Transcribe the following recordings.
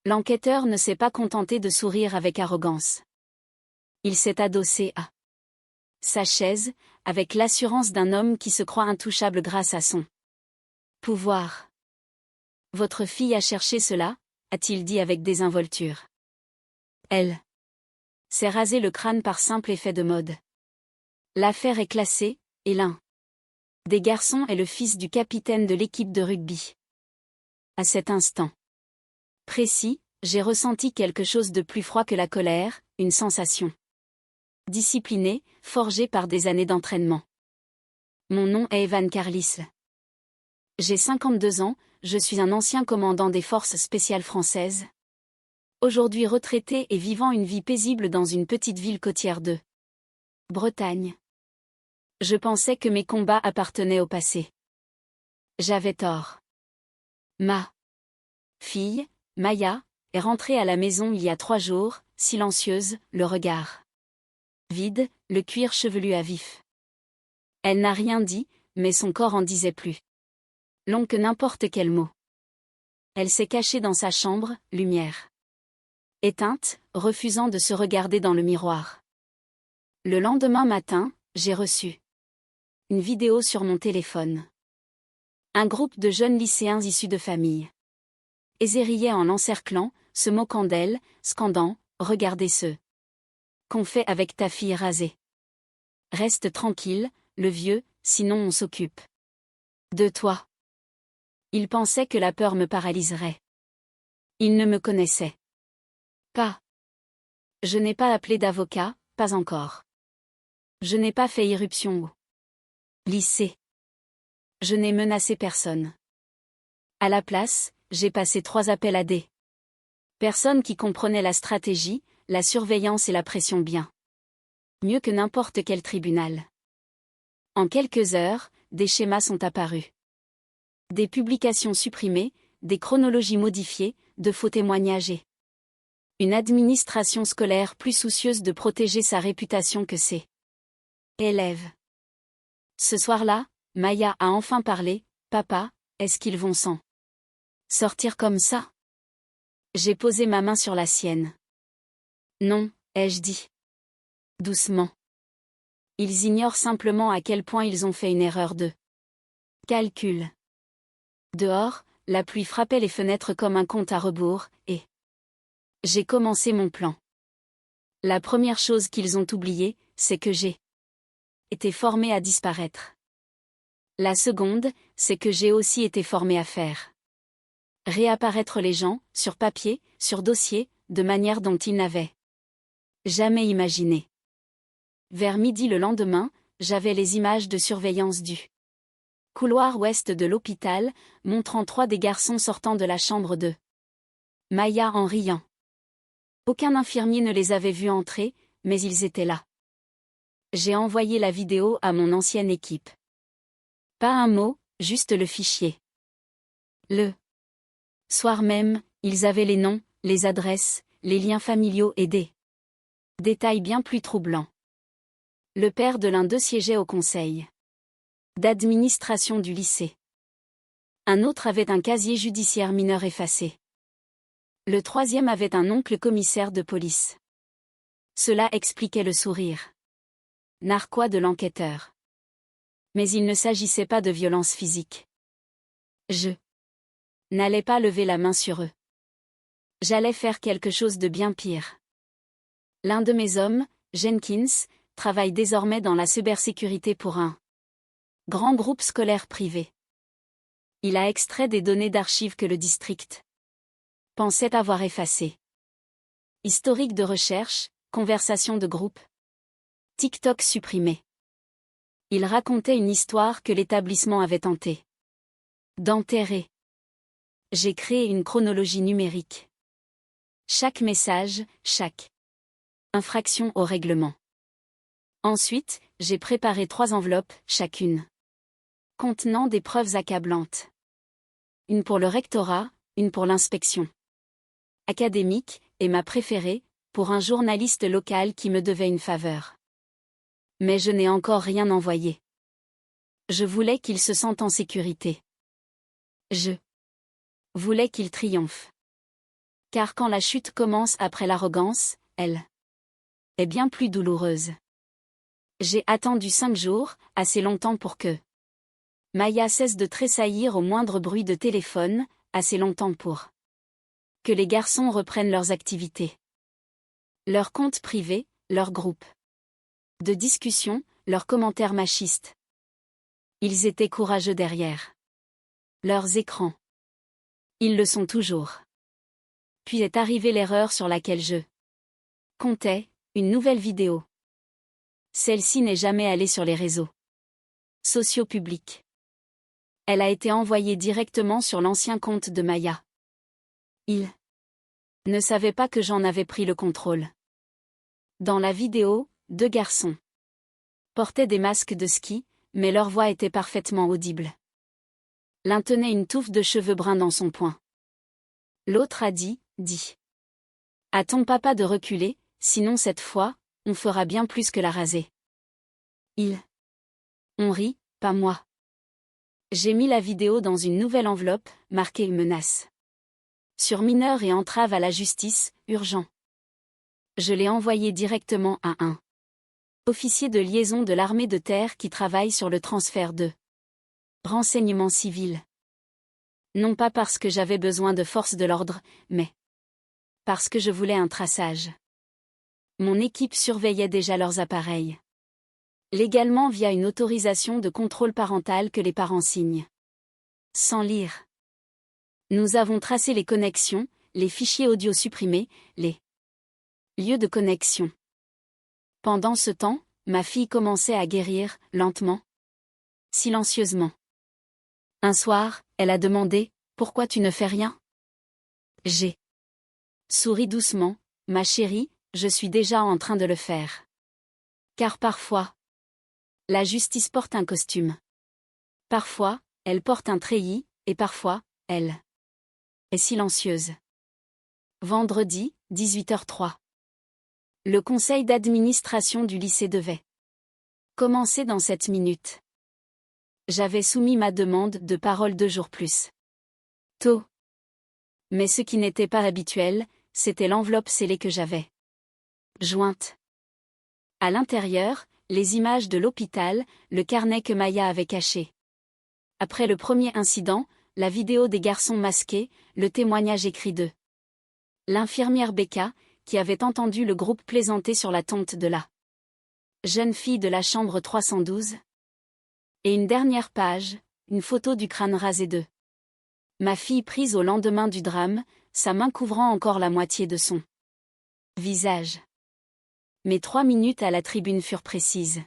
L'enquêteur ne s'est pas contenté de sourire avec arrogance. Il s'est adossé à sa chaise, avec l'assurance d'un homme qui se croit intouchable grâce à son pouvoir. « Votre fille a cherché cela ?» a-t-il dit avec désinvolture. Elle s'est rasé le crâne par simple effet de mode. L'affaire est classée, et l'un des garçons est le fils du capitaine de l'équipe de rugby. À cet instant précis, j'ai ressenti quelque chose de plus froid que la colère, une sensation disciplinée, forgée par des années d'entraînement. Mon nom est Evan Carlisle. J'ai 52 ans, je suis un ancien commandant des forces spéciales françaises. Aujourd'hui retraité et vivant une vie paisible dans une petite ville côtière de Bretagne. Je pensais que mes combats appartenaient au passé. J'avais tort. Ma fille, Maya, est rentrée à la maison il y a 3 jours, silencieuse, le regard vide, le cuir chevelu à vif. Elle n'a rien dit, mais son corps en disait plus long que n'importe quel mot. Elle s'est cachée dans sa chambre, lumière éteinte, refusant de se regarder dans le miroir. Le lendemain matin, j'ai reçu une vidéo sur mon téléphone. Un groupe de jeunes lycéens issus de familles aisées riaient en l'encerclant, se moquant d'elle, scandant « Regardez ce qu'on fait avec ta fille rasée. Reste tranquille, le vieux, sinon on s'occupe de toi. » Il pensait que la peur me paralyserait. Il ne me connaissait pas. Je n'ai pas appelé d'avocat, pas encore. Je n'ai pas fait irruption au lycée. Je n'ai menacé personne. À la place, j'ai passé 3 appels à des personnes qui comprenaient la stratégie, la surveillance et la pression bien mieux que n'importe quel tribunal. En quelques heures, des schémas sont apparus. Des publications supprimées, des chronologies modifiées, de faux témoignages et une administration scolaire plus soucieuse de protéger sa réputation que ses élèves. Ce soir-là, Maya a enfin parlé. « Papa, est-ce qu'ils vont s'en sortir comme ça ?» J'ai posé ma main sur la sienne. « Non », ai-je dit doucement. Ils ignorent simplement à quel point ils ont fait une erreur de calcul. Dehors, la pluie frappait les fenêtres comme un compte à rebours, et j'ai commencé mon plan. La première chose qu'ils ont oubliée, c'est que j'ai été formé à disparaître. La seconde, c'est que j'ai aussi été formé à faire réapparaître les gens, sur papier, sur dossier, de manière dont ils n'avaient jamais imaginé. Vers midi le lendemain, j'avais les images de surveillance du couloir ouest de l'hôpital, montrant 3 des garçons sortant de la chambre de Maya en riant. Aucun infirmier ne les avait vus entrer, mais ils étaient là. J'ai envoyé la vidéo à mon ancienne équipe. Pas un mot, juste le fichier. Le soir même, ils avaient les noms, les adresses, les liens familiaux et des détails bien plus troublants. Le père de l'un d'eux siégeait au conseil d'administration du lycée. Un autre avait un casier judiciaire mineur effacé. Le troisième avait un oncle commissaire de police. Cela expliquait le sourire narquois de l'enquêteur. Mais il ne s'agissait pas de violence physique. Je n'allais pas lever la main sur eux. J'allais faire quelque chose de bien pire. L'un de mes hommes, Jenkins, travaille désormais dans la cybersécurité pour un grand groupe scolaire privé. Il a extrait des données d'archives que le district pensait avoir effacées. Historique de recherche, conversation de groupe. TikTok supprimé. Il racontait une histoire que l'établissement avait tenté d'enterrer. J'ai créé une chronologie numérique. Chaque message, chaque infraction au règlement. Ensuite, j'ai préparé 3 enveloppes, chacune contenant des preuves accablantes. Une pour le rectorat, une pour l'inspection académique, et ma préférée, pour un journaliste local qui me devait une faveur. Mais je n'ai encore rien envoyé. Je voulais qu'il se sente en sécurité. Je voulais qu'il triomphe. Car quand la chute commence après l'arrogance, elle est bien plus douloureuse. J'ai attendu 5 jours, assez longtemps pour que Maya cesse de tressaillir au moindre bruit de téléphone, assez longtemps pour que les garçons reprennent leurs activités. Leurs comptes privés, leurs groupes de discussion, leurs commentaires machistes. Ils étaient courageux derrière leurs écrans. Ils le sont toujours. Puis est arrivée l'erreur sur laquelle je comptais, une nouvelle vidéo. Celle-ci n'est jamais allée sur les réseaux sociaux publics. Elle a été envoyée directement sur l'ancien compte de Maya. Il ne savait pas que j'en avais pris le contrôle. Dans la vidéo, 2 garçons portaient des masques de ski, mais leur voix était parfaitement audible. L'un tenait une touffe de cheveux bruns dans son poing. L'autre a dit. À ton papa de reculer, sinon cette fois, on fera bien plus que la raser. On rit, pas moi. J'ai mis la vidéo dans une nouvelle enveloppe, marquée menace sur mineur et entrave à la justice, urgent. Je l'ai envoyé directement à un officier de liaison de l'armée de terre qui travaille sur le transfert de renseignements civils. Non pas parce que j'avais besoin de forces de l'ordre, mais parce que je voulais un traçage. Mon équipe surveillait déjà leurs appareils. Légalement via une autorisation de contrôle parental que les parents signent. Sans lire. Nous avons tracé les connexions, les fichiers audio supprimés, les lieux de connexion. Pendant ce temps, ma fille commençait à guérir, lentement, silencieusement. Un soir, elle a demandé « Pourquoi tu ne fais rien ?» J'ai souri doucement « Ma chérie, je suis déjà en train de le faire. » Car parfois, la justice porte un costume. Parfois, elle porte un treillis, et parfois, elle est silencieuse. Vendredi, 18h03. Le conseil d'administration du lycée devait commencer dans 7 minutes. J'avais soumis ma demande de parole 2 jours plus tôt. Mais ce qui n'était pas habituel, c'était l'enveloppe scellée que j'avais jointe. À l'intérieur, les images de l'hôpital, le carnet que Maya avait caché. Après le premier incident, la vidéo des garçons masqués, le témoignage écrit de l'infirmière Becca, qui avait entendu le groupe plaisanter sur la tonte de la jeune fille de la chambre 312. Et une dernière page, une photo du crâne rasé de ma fille prise au lendemain du drame, sa main couvrant encore la moitié de son visage. Mes 3 minutes à la tribune furent précises.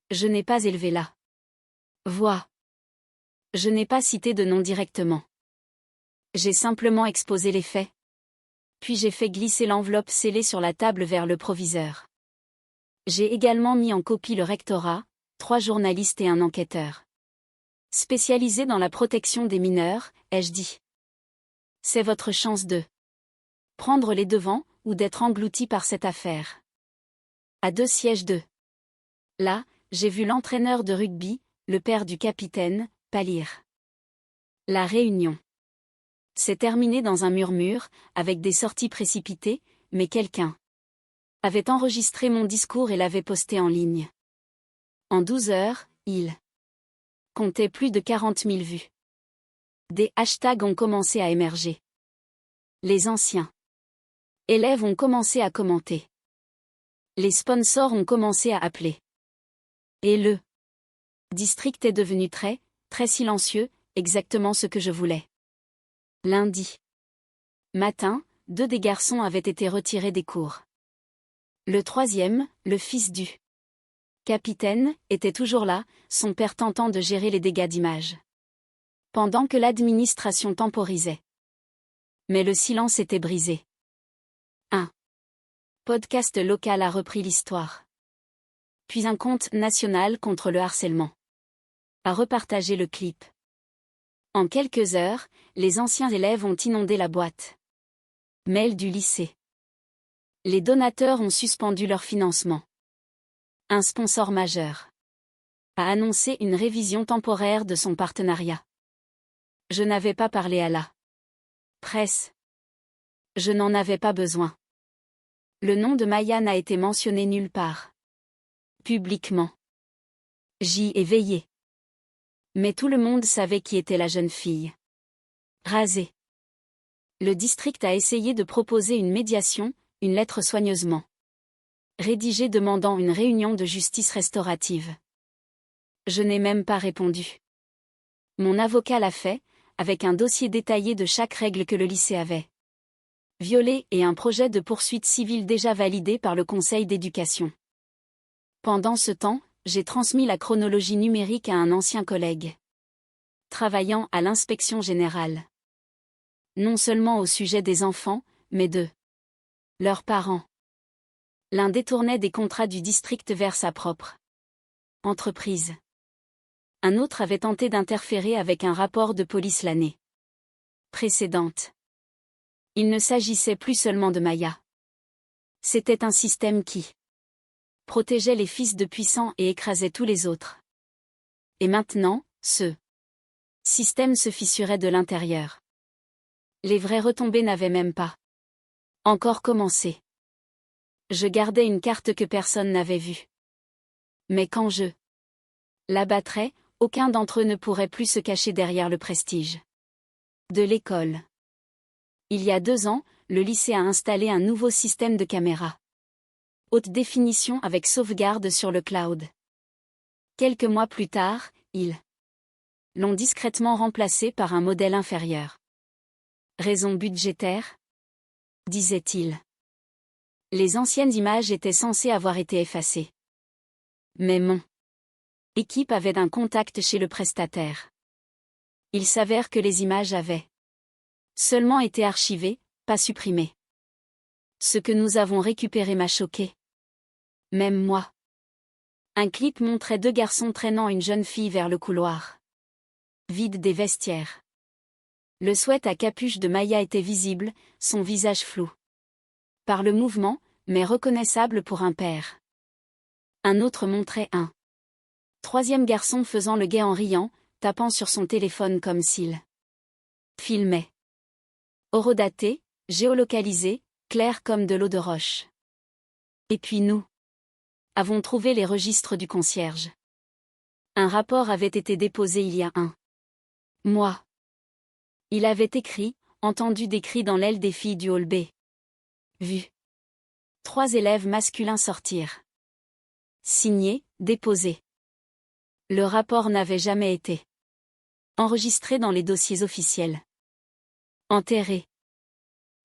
Je n'ai pas élevé la voix. Je n'ai pas cité de nom directement. J'ai simplement exposé les faits. Puis j'ai fait glisser l'enveloppe scellée sur la table vers le proviseur. J'ai également mis en copie le rectorat, 3 journalistes et un enquêteur. Spécialisé dans la protection des mineurs, ai-je dit. C'est votre chance de prendre les devants, ou d'être englouti par cette affaire. À 2 sièges de là, j'ai vu l'entraîneur de rugby, le père du capitaine, pâlir. La réunion s'est terminée dans un murmure, avec des sorties précipitées, mais quelqu'un avait enregistré mon discours et l'avait posté en ligne. En 12 heures, il comptait plus de 40 000 vues. Des hashtags ont commencé à émerger. Les anciens élèves ont commencé à commenter. Les sponsors ont commencé à appeler. Et le district est devenu très, très silencieux, exactement ce que je voulais. Lundi matin, 2 des garçons avaient été retirés des cours. Le 3e, le fils du capitaine, était toujours là, son père tentant de gérer les dégâts d'image. Pendant que l'administration temporisait. Mais le silence était brisé. Un podcast local a repris l'histoire. Puis un compte national contre le harcèlement a repartagé le clip. En quelques heures, les anciens élèves ont inondé la boîte mail du lycée. Les donateurs ont suspendu leur financement. Un sponsor majeur a annoncé une révision temporaire de son partenariat. Je n'avais pas parlé à la presse. Je n'en avais pas besoin. Le nom de Maya n'a été mentionné nulle part. Publiquement. J'y ai veillé. Mais tout le monde savait qui était la jeune fille. Rasée. Le district a essayé de proposer une médiation, une lettre soigneusement rédigée demandant une réunion de justice restaurative. Je n'ai même pas répondu. Mon avocat l'a fait, avec un dossier détaillé de chaque règle que le lycée avait violée et un projet de poursuite civile déjà validé par le conseil d'éducation. Pendant ce temps, j'ai transmis la chronologie numérique à un ancien collègue travaillant à l'inspection générale. Non seulement au sujet des enfants, mais de leurs parents. L'un détournait des contrats du district vers sa propre entreprise. Un autre avait tenté d'interférer avec un rapport de police l'année précédente. Il ne s'agissait plus seulement de Maya. C'était un système qui protégeait les fils de puissants et écrasait tous les autres. Et maintenant, ce système se fissurait de l'intérieur. Les vraies retombées n'avaient même pas encore commencé. Je gardais une carte que personne n'avait vue. Mais quand je l'abattrais, aucun d'entre eux ne pourrait plus se cacher derrière le prestige de l'école. Il y a 2 ans, le lycée a installé un nouveau système de caméras haute définition avec sauvegarde sur le cloud. Quelques mois plus tard, ils l'ont discrètement remplacé par un modèle inférieur. Raison budgétaire ? Disait-il. Les anciennes images étaient censées avoir été effacées. Mais mon équipe avait un contact chez le prestataire. Il s'avère que les images avaient seulement été archivées, pas supprimées. Ce que nous avons récupéré m'a choqué. Même moi. Un clip montrait 2 garçons traînant une jeune fille vers le couloir vide des vestiaires. Le sweat à capuche de Maya était visible, son visage flou par le mouvement, mais reconnaissable pour un père. Un autre montrait un 3e garçon faisant le guet en riant, tapant sur son téléphone comme s'il filmait. Horodaté, géolocalisé, clair comme de l'eau de roche. Et puis nous avons trouvé les registres du concierge. Un rapport avait été déposé il y a un mois. Il avait écrit, entendu des cris dans l'aile des filles du hall B. Vu 3 élèves masculins sortir. Signé, déposé. Le rapport n'avait jamais été enregistré dans les dossiers officiels. Enterré.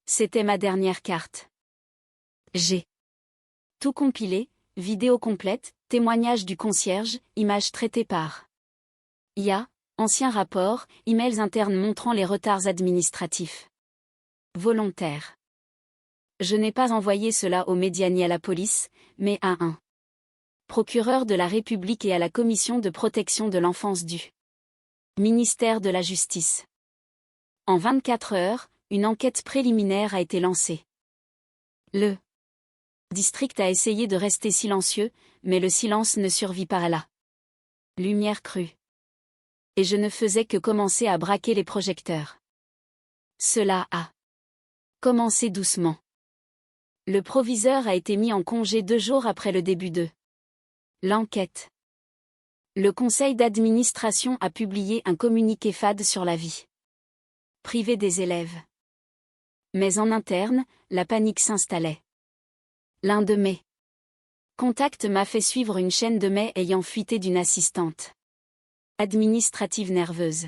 C'était ma dernière carte. J'ai tout compilé, vidéo complète, témoignage du concierge, images traitées par IA, anciens rapports, emails internes montrant les retards administratifs. Volontaires. Je n'ai pas envoyé cela aux médias ni à la police, mais à un procureur de la République et à la Commission de protection de l'enfance du ministère de la Justice. En 24 heures, une enquête préliminaire a été lancée. Le district a essayé de rester silencieux, mais le silence ne survit pas à la lumière crue. Et je ne faisais que commencer à braquer les projecteurs. Cela a commencé doucement. Le proviseur a été mis en congé 2 jours après le début de l'enquête. Le conseil d'administration a publié un communiqué fade sur la vie privée des élèves. Mais en interne, la panique s'installait. L'un de mes contacts m'a fait suivre une chaîne de mails ayant fuité d'une assistante administrative nerveuse.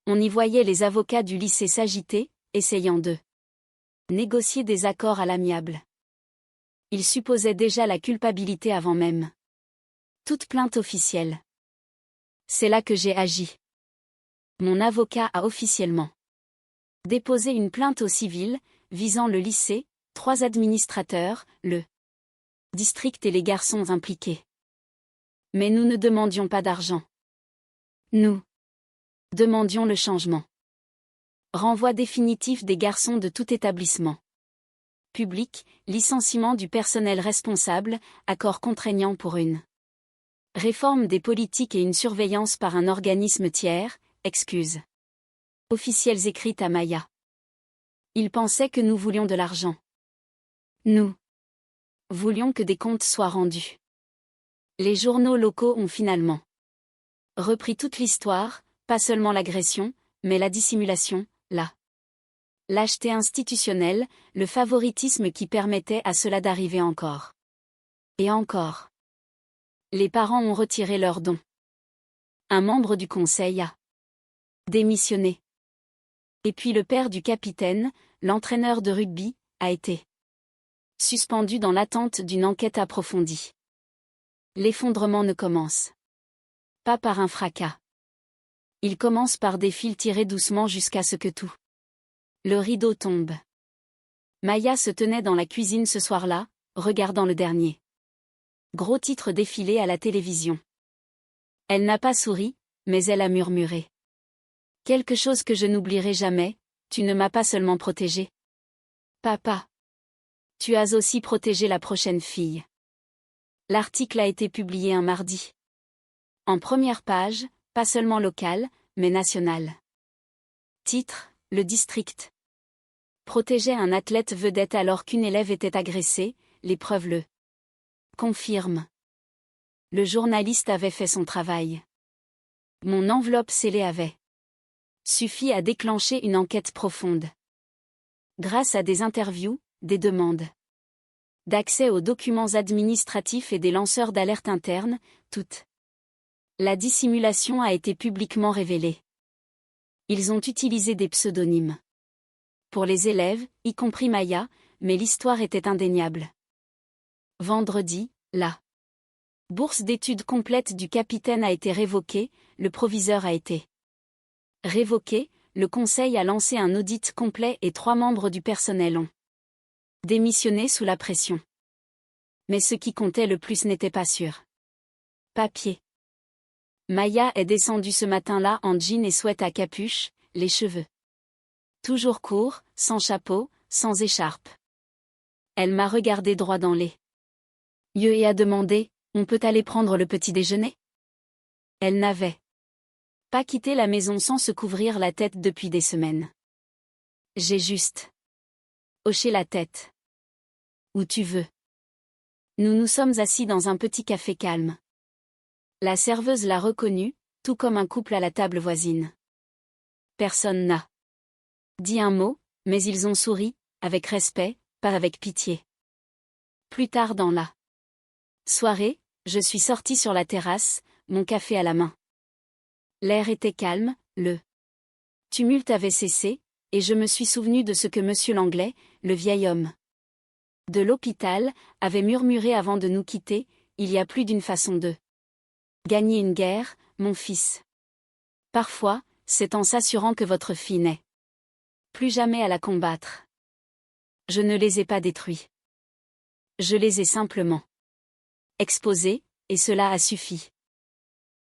On y voyait les avocats du lycée s'agiter, essayant de négocier des accords à l'amiable. Ils supposaient déjà la culpabilité avant même toute plainte officielle. C'est là que j'ai agi. Mon avocat a officiellement déposé une plainte au civil, visant le lycée, 3 administrateurs, le district et les garçons impliqués. Mais nous ne demandions pas d'argent. Nous demandions le changement. Renvoi définitif des garçons de tout établissement public, licenciement du personnel responsable, accord contraignant pour une réforme des politiques et une surveillance par un organisme tiers, excuses officielles écrites à Maya. Ils pensaient que nous voulions de l'argent. Nous voulions que des comptes soient rendus. Les journaux locaux ont finalement repris toute l'histoire, pas seulement l'agression, mais la dissimulation, la lâcheté institutionnelle, le favoritisme qui permettait à cela d'arriver encore. Et encore. Les parents ont retiré leurs dons. Un membre du conseil a démissionné. Et puis le père du capitaine, l'entraîneur de rugby, a été suspendu dans l'attente d'une enquête approfondie. L'effondrement ne commence pas par un fracas. Il commence par des fils tirés doucement jusqu'à ce que tout le rideau tombe. Maya se tenait dans la cuisine ce soir-là, regardant le dernier gros titre défilé à la télévision. Elle n'a pas souri, mais elle a murmuré. Quelque chose que je n'oublierai jamais, tu ne m'as pas seulement protégée. Papa. Tu as aussi protégé la prochaine fille. L'article a été publié un mardi. En première page, pas seulement locale, mais nationale. Titre, le district protégeait un athlète vedette alors qu'une élève était agressée, les preuves le confirment. Le journaliste avait fait son travail. Mon enveloppe scellée avait suffi à déclencher une enquête profonde. Grâce à des interviews, des demandes d'accès aux documents administratifs et des lanceurs d'alerte internes, toute la dissimulation a été publiquement révélée. Ils ont utilisé des pseudonymes pour les élèves, y compris Maya, mais l'histoire était indéniable. Vendredi, la bourse d'études complète du capitaine a été révoquée, le proviseur a été révoqué, le conseil a lancé un audit complet et 3 membres du personnel ont démissionné sous la pression. Mais ce qui comptait le plus n'était pas sur papier. Maya est descendue ce matin-là en jean et sweat à capuche, les cheveux toujours courts, sans chapeau, sans écharpe. Elle m'a regardé droit dans les yeux et a demandé, on peut aller prendre le petit déjeuner? Elle n'avait pas quitté la maison sans se couvrir la tête depuis des semaines. J'ai juste hoché la tête. Où tu veux. Nous nous sommes assis dans un petit café calme. La serveuse l'a reconnu, tout comme un couple à la table voisine. Personne n'a dit un mot, mais ils ont souri, avec respect, pas avec pitié. Plus tard dans la soirée, je suis sortie sur la terrasse, mon café à la main. L'air était calme, le tumulte avait cessé, et je me suis souvenu de ce que Monsieur Langlais, le vieil homme de l'hôpital, avait murmuré avant de nous quitter, il y a plus d'une façon de gagner une guerre, mon fils. Parfois, c'est en s'assurant que votre fille n'est plus jamais à la combattre. Je ne les ai pas détruits. Je les ai simplement exposés, et cela a suffi.